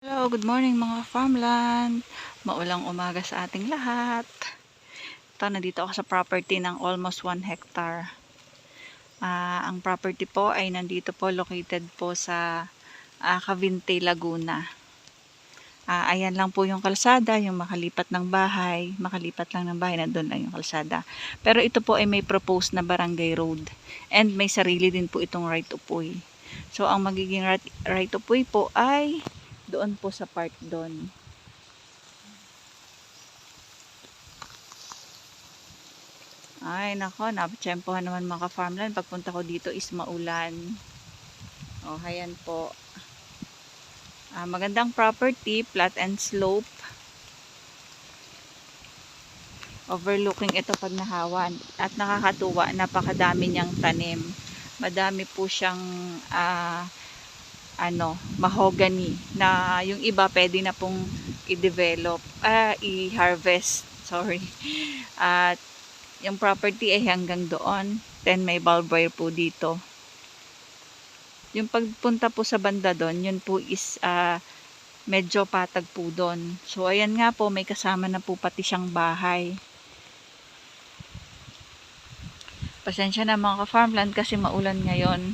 Hello, good morning mga farmland. Maulang umaga sa ating lahat. Ito, nandito ako sa property ng almost 1 hectare. Ang property po ay nandito po, located po sa Cavite, Laguna. Ayan lang po yung kalsada, yung makalipat lang ng bahay, nandun lang yung kalsada. Pero ito po ay may proposed na barangay road. And may sarili din po itong right of way. So, ang magiging right of way po ay doon po sa part doon. Ay, nako, napatsyempohan naman mga farmland. Pagpunta ko dito is maulan. O, ayan po. Magandang property, flat and slope. Overlooking ito pag nahawan. At nakakatuwa, napakadami niyang tanim. Madami po siyang mahogany na yung iba pwede na pong i-develop, i-harvest. Sorry. At yung property ay hanggang doon. Then may bulb wire po dito. Yung pagpunta po sa banda doon, yun po is medyo patag po doon. So ayan nga po, may kasama na po pati siyang bahay. Pasensya na mga ka-farmland kasi maulan ngayon.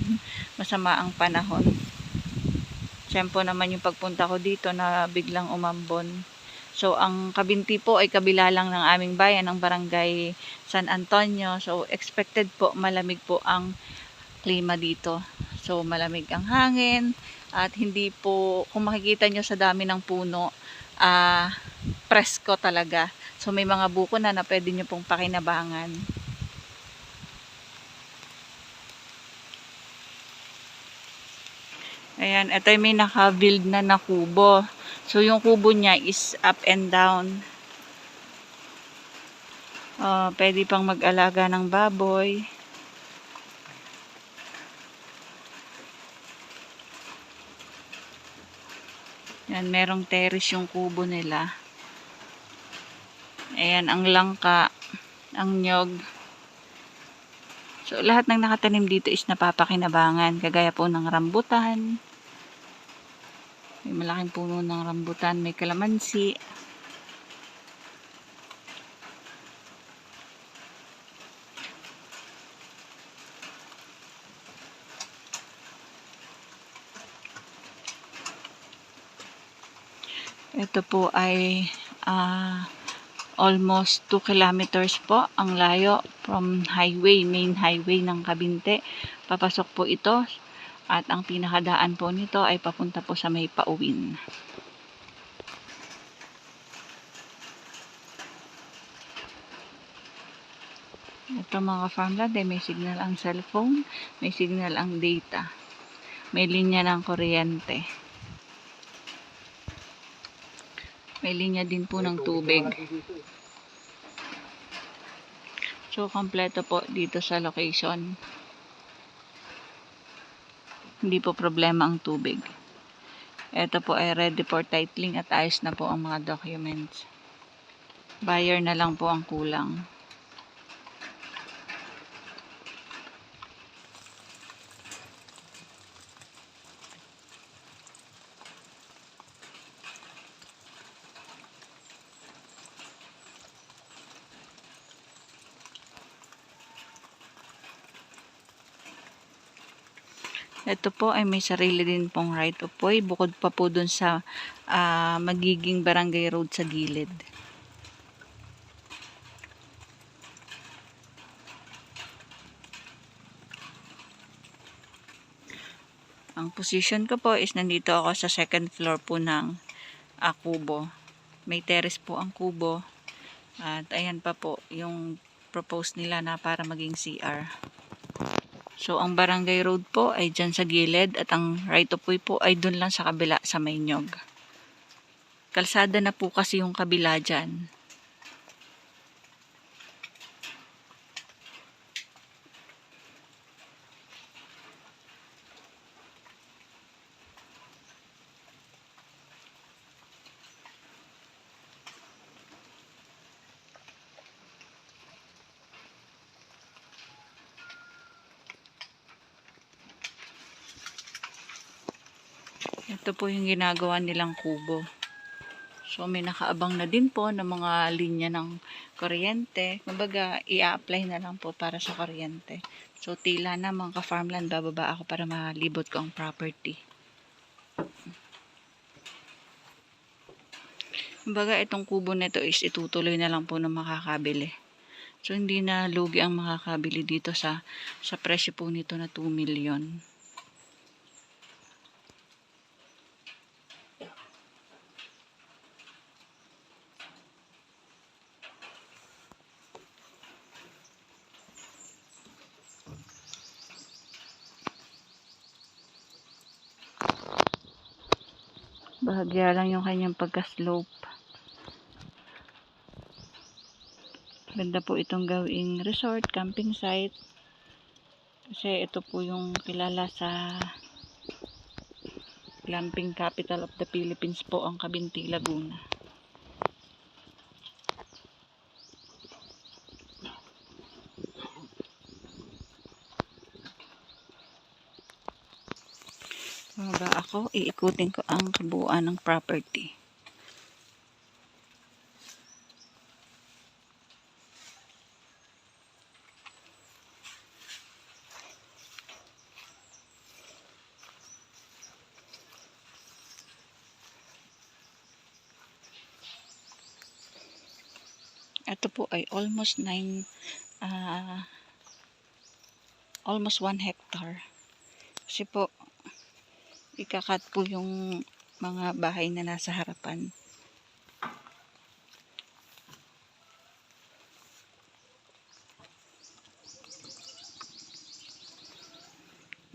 Masama ang panahon. Siyempre naman yung pagpunta ko dito na biglang umambon. So ang Kabinti po ay kabila lang ng aming bayan, ng barangay San Antonio. So expected po malamig po ang klima dito. So malamig ang hangin at hindi po, kung makikita nyo sa dami ng puno, presko talaga. So may mga buko na pwede nyo pong pakinabangan. Ayan, ito ay may naka-build na kubo. So yung kubo niya is up and down. Pwede pang mag-alaga ng baboy. Yan, merong terrace yung kubo nila. Ayan, ang langka, ang nyog. So, lahat ng nakatanim dito is napapakinabangan. Kagaya po ng rambutan. May malaking puno ng rambutan. May kalamansi. Ito po ay almost 2 kilometers po ang layo from main highway ng Cavite. Papasok po ito at ang pinakadaan po nito ay papunta po sa may Pauwin. Ito mga farmland ay may signal ang cellphone, may signal ang data, may linya ng kuryente. May linya din po ng tubig. So, kompleto po dito sa location. Hindi po problema ang tubig. Ito po ay ready for titling at ayos na po ang mga documents. Buyer na lang po ang kulang. Ito po ay may sarili din pong right of way bukod pa po dun sa magiging barangay road sa gilid. Ang position ko po is nandito ako sa second floor po ng kubo. May terrace po ang kubo. At ayan pa po yung propose nila na para maging CR. So, ang barangay road po ay dyan sa gilid at ang right of way po ay dun lang sa kabila sa Maynyog. Kalsada na po kasi yung kabila dyan. Ito po yung ginagawa nilang kubo. So, may nakaabang na din po ng mga linya ng kuryente. Kumbaga, i-apply na lang po para sa kuryente. So, tila na mga ka-farmland, bababa ako para malibot ko ang property. Kumbaga, itong kubo nito is itutuloy na lang po ng makakabili. So, hindi na lugi ang makakabili dito sa presyo po nito na 2 million. Bahagya lang yung kanyang pagka-slope. Ganda po itong gawing resort, camping site. Kasi ito po yung kilala sa glamping capital of the Philippines po, ang Cabinti, Laguna. Baba ako, iikutin ko ang kabuuan ng property. Ito po ay almost 1 hectare. Kasi po, ikakat po yung mga bahay na nasa harapan.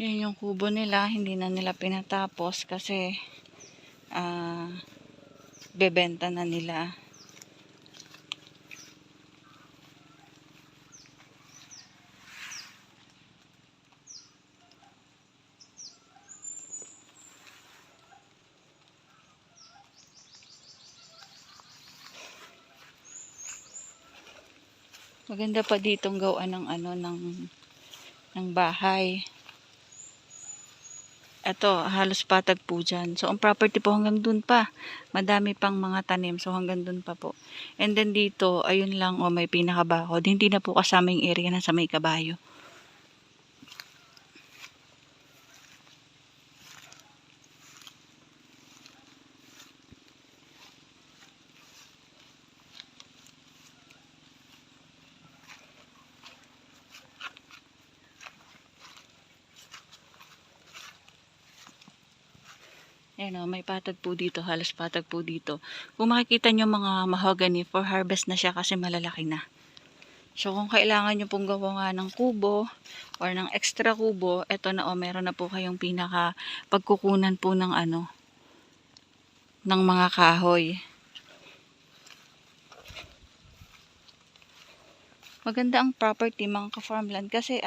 Yan yung kubo nila, hindi na nila pinatapos kasi bebenta na nila. Maganda pa ditong gawa ng ng bahay. Ito, halos patag po dyan. So, ang property po hanggang dun pa. Madami pang mga tanim. So, hanggang dun pa po. And then dito, ayun lang, may pinakabakod. Hindi na po kasama yung area na sa may kabayo. Ayan may patag po dito, halos patag po dito. Kung makikita nyo mga mahogany, for harvest na siya kasi malalaki na. So kung kailangan nyo pong gawa ng kubo or ng extra kubo, eto na meron na po kayong pinaka pagkukunan po ng ng mga kahoy. Maganda ang property mga ka-farmland kasi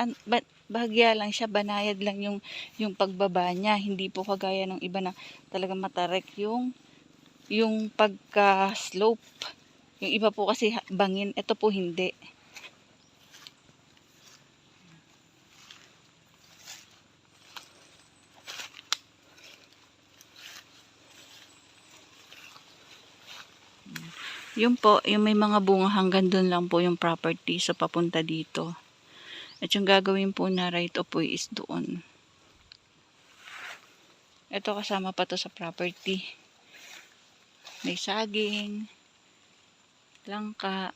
bahagya lang siya, banayad lang yung pagbaba niya. Hindi po kagaya ng iba na talagang matarek yung pagka-slope. Yung iba po kasi bangin, ito po hindi. Yung po, yung may mga bunga hanggang doon lang po yung property sa papunta dito. At yung gagawin po na right of way is doon. Ito kasama pa to sa property. May saging, langka.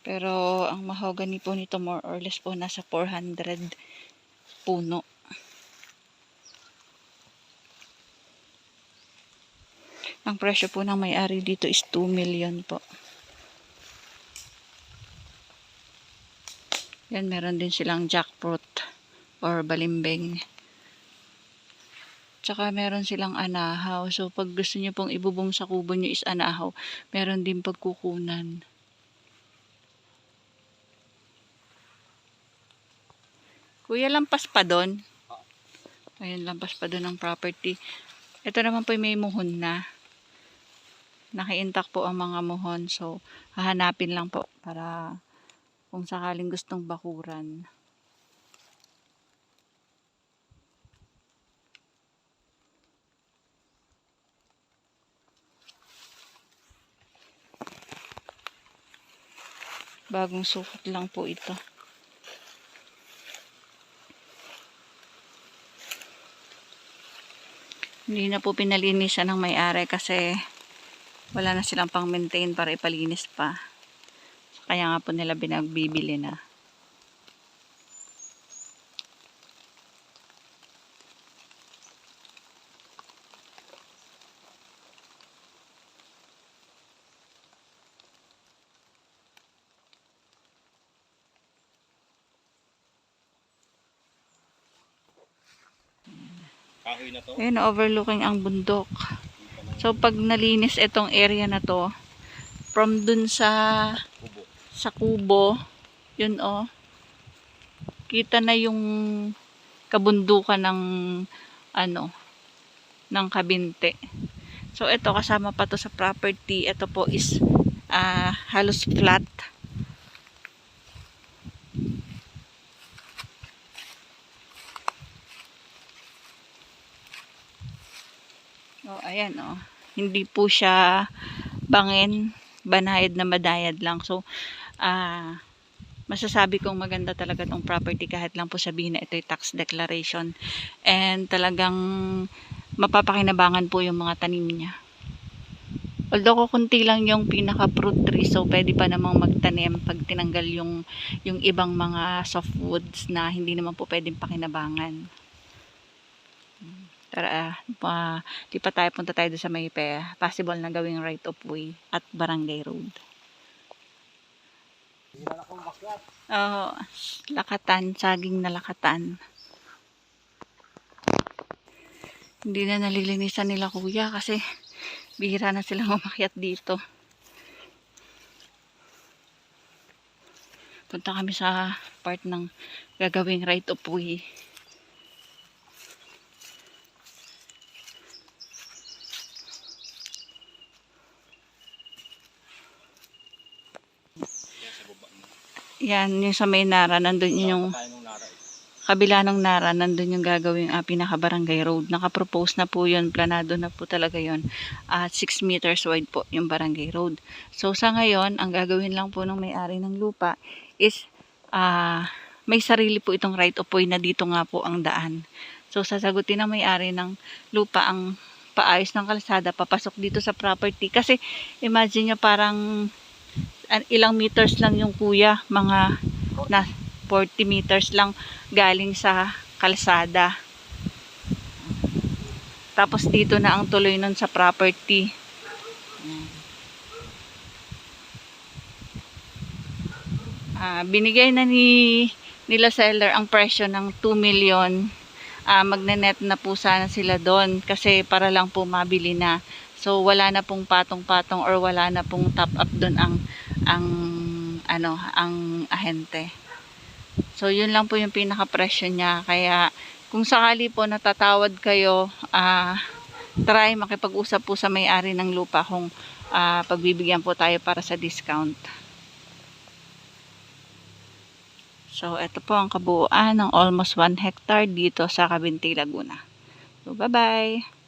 Pero ang mahogany po nito more or less po nasa 400 puno. Ang presyo po ng may-ari dito is 2 million po. Yan, meron din silang jackfruit or balimbing. Tsaka meron silang anahaw. So, pag gusto nyo pong ibubong sa kubo nyo is anahaw, meron din pagkukunan. Kuya, lampas pa doon. Ayun, lampas pa doon ang property. Ito naman po may muhon na. Naki-intact po ang mga muhon. So, hahanapin lang po para kung sakaling gustong bakuran. Bagong sukat lang po ito. Hindi na po pinalinisan ng may-ari kasi wala na silang pang-maintain para ipalinis pa. Kaya nga po nila binagbibili na. Kahoy na to. Ayun, overlooking ang bundok. So, pag nalinis itong area na to, from dun sa kubo, yun kita na yung kabundukan ng ng Kabinte. So, ito kasama pa to sa property. Ito po is halos flat. Ayan hindi po siya bangin, banayad na madayad lang. So, masasabi kong maganda talaga tong property kahit lang po sabihin na ito'y tax declaration. And talagang mapapakinabangan po yung mga tanim niya. Although kukunti lang yung pinaka fruit tree, so pwede pa namang magtanim pag tinanggal yung ibang mga softwoods na hindi naman po pwedeng pakinabangan. Tara, punta tayo sa may possible na gawing right of way at barangay road. Lakatan, saging na lakatan. Hindi na nalilinisan nila kuya kasi bihira na silang umakyat dito. Punta kami sa part ng gagawing right of way. Yan, yung sa may Nara, nandun yung kabila ng Nara, nandun yung gagawing pinaka-barangay road. Naka-propose na po yun, planado na po talaga yun. At 6 meters wide po yung barangay road. So sa ngayon, ang gagawin lang po ng may-ari ng lupa is may sarili po itong right of way na dito nga po ang daan. So sasagutin ng may-ari ng lupa ang paayos ng kalsada papasok dito sa property. Kasi imagine nyo parang ilang meters lang yung kuya, mga 40 meters lang galing sa kalsada. Tapos dito na ang tuloy nun sa property. Binigay na nila seller ang presyo ng 2 million. Magnenet na po sana sila doon kasi para lang po mabili na. So wala na pong patong-patong or wala na pong top up doon ang ahente. So yun lang po yung pinaka presyo niya. Kaya kung sakali po natatawad kayo, try makipag-usap po sa may-ari ng lupa kung pagbibigyan po tayo para sa discount. So ito po ang kabuuan ng almost 1 hectare dito sa Kabinte, Laguna. So bye bye.